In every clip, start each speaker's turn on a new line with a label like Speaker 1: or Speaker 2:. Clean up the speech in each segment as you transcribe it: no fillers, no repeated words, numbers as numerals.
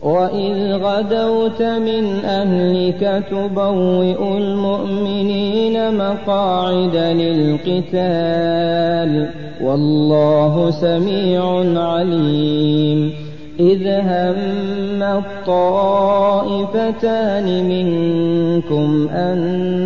Speaker 1: وإذ غدوت من أهلك تبوئ المؤمنين مقاعد للقتال والله سميع عليم. إذ هم الطائفتان منكم أن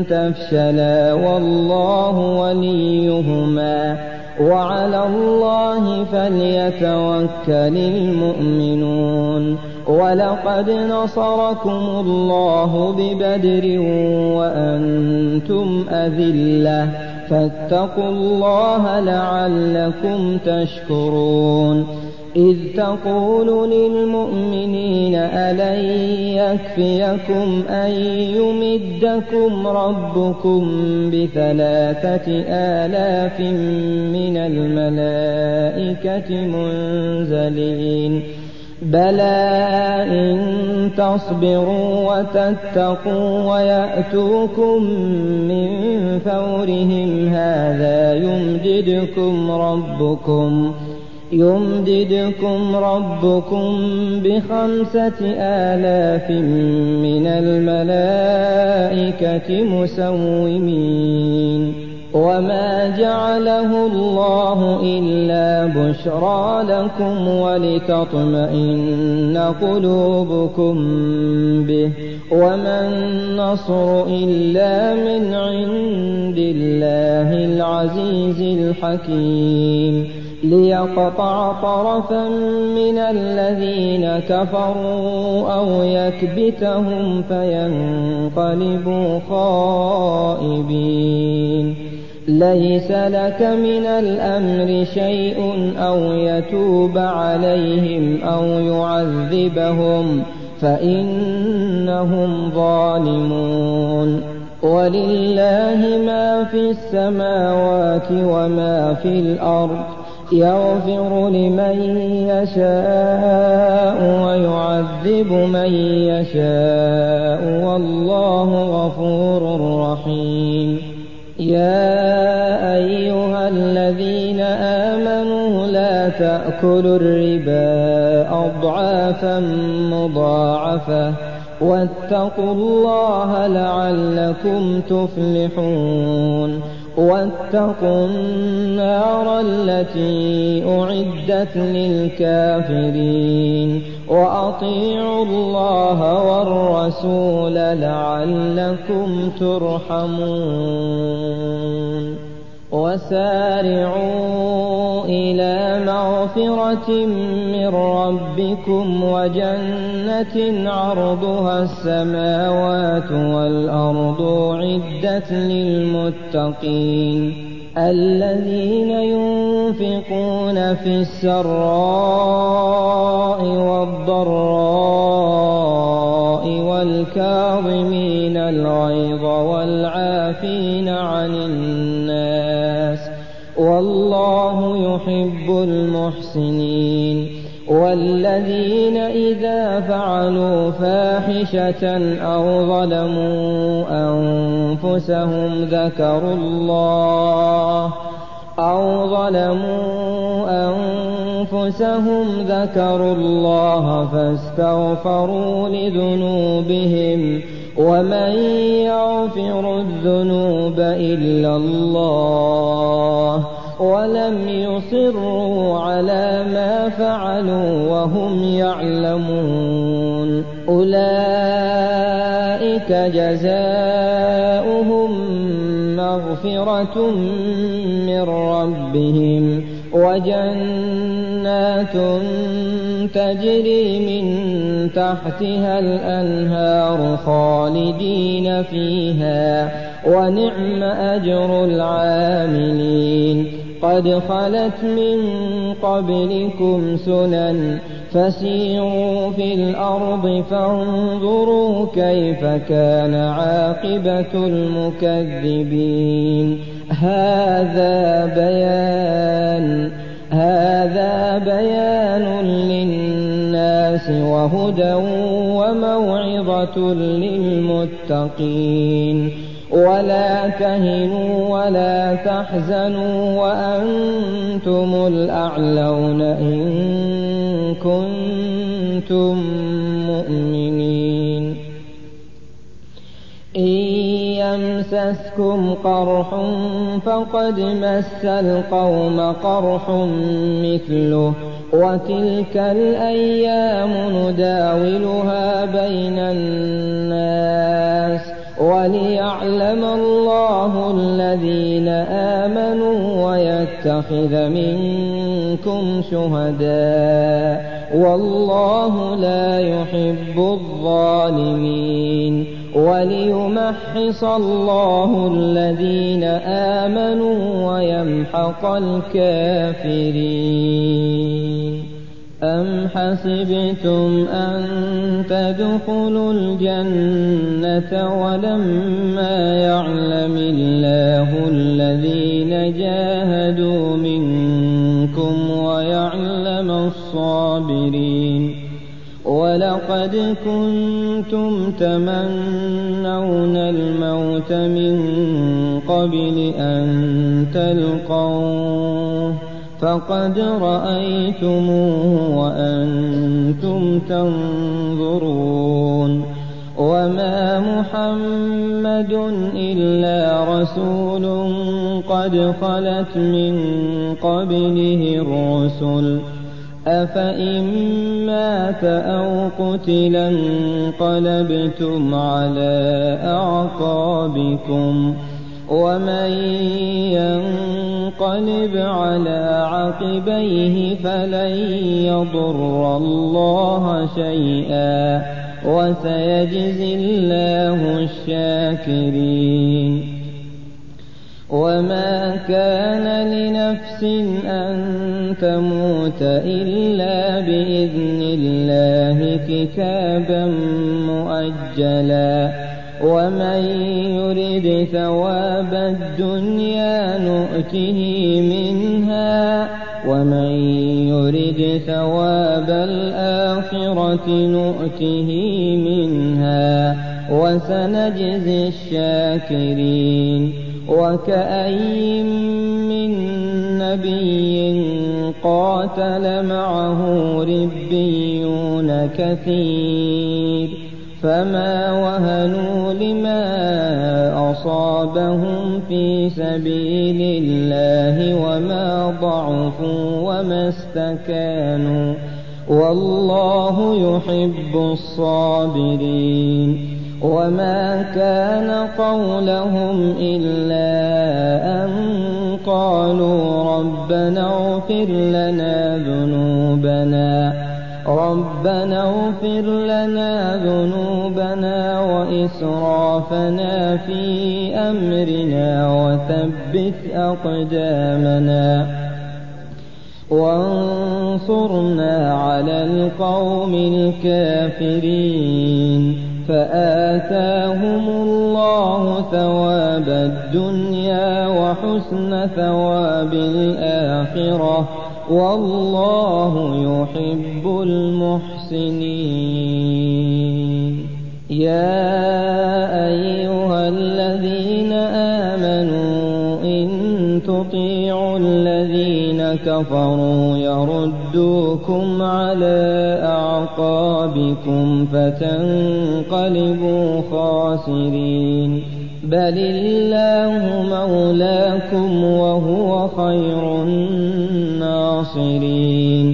Speaker 1: تفشلا والله وليهما وعلى الله فليتوكل المؤمنون. ولقد نصركم الله ببدر وأنتم أذلة فاتقوا الله لعلكم تشكرون. إذ تقول للمؤمنين ألن يكفيكم أن يمدكم ربكم ب3,000 من الملائكة منزلين بلى إن تصبروا وتتقوا ويأتوكم من فورهم هذا يمددكم ربكم ب5,000 من الملائكة مسومين. وما جعله الله إلا بشرى لكم ولتطمئن قلوبكم به وما النصر إلا من عند الله العزيز الحكيم. ليقطع طرفا من الذين كفروا أو يكبتهم فينقلبوا خائبين. ليس لك من الأمر شيء أو يتوب عليهم أو يعذبهم فإنهم ظالمون. ولله ما في السماوات وما في الأرض يغفر لمن يشاء ويعذب من يشاء والله غفور رحيم. يا أيها الذين آمنوا لا تأكلوا الربا أضعافا مضاعفة واتقوا الله لعلكم تفلحون. واتقوا النار التي أعدت للكافرين وأطيعوا الله والرسول لعلكم ترحمون. وسارعوا إلى مغفرة من ربكم وجنة عرضها السماوات والأرض أعدت للمتقين الذين ينفقون في السراء والضراء والكاظمين الغيظ والعافين عن الناس والله يحب المحسنين. والذين إذا فعلوا فاحشة أو ظلموا أنفسهم ذكروا الله فاستغفروا لذنوبهم ومن يغفر الذنوب إلا الله ولم يصروا على ما فعلوا وهم يعلمون أولئك جزاؤهم مغفرة من ربهم وجنات تجري من تحتها الأنهار خالدين فيها ونعم أجر العاملين. قد خلت من قبلكم سنن فسيروا في الأرض فانظروا كيف كان عاقبة المكذبين. هذا بيان للناس وهدى وموعظة للمتقين. ولا تهنوا ولا تحزنوا وأنتم الأعلون إن كنتم مؤمنين إن يمسسكم قرح فقد مس القوم قرح مثله وتلك الأيام نداولها بين الناس وليعلم الله الذين آمنوا ويتخذ منكم شهداء والله لا يحب الظالمين وليمحص الله الذين آمنوا ويمحق الكافرين أم حسبتم أن تدخلوا الجنة ولما يعلم الله الذين جاهدوا منكم ويعلم الصابرين ولقد كنتم تمنون الموت من قبل أن تلقوه فقد رأيتموه وأنتم تنظرون وما محمد إلا رسول قد خلت من قبله الرسل أفإن مات أو قتلا انقلبتم على أعقابكم ومن ينقلب على عقبيه فلن يضر الله شيئا وسيجزي الله الشاكرين وما كان لنفس أن تموت إلا بإذن الله كتابا مؤجلا ومن يرد ثواب الدنيا نؤته منها ومن يرد ثواب الآخرة نؤته منها وسنجزي الشاكرين وكأين من نبي قاتل معه ربيون كثير فما وهنوا لما أصابهم في سبيل الله وما ضعفوا وما استكانوا والله يحب الصابرين وما كان قولهم إلا أن قالوا ربنا اغفر لنا ذنوبنا وإسرافنا في أمرنا وثبت أقدامنا وانصرنا على القوم الكافرين فآتاهم الله ثواب الدنيا وحسن ثواب الآخرة والله يحب المحسنين يا أيها الذين آمنوا إن تطيعوا الذين كفروا يردوكم على أعقابكم فتنقلبوا خاسرين بل الله مولاكم وهو خير الناصرين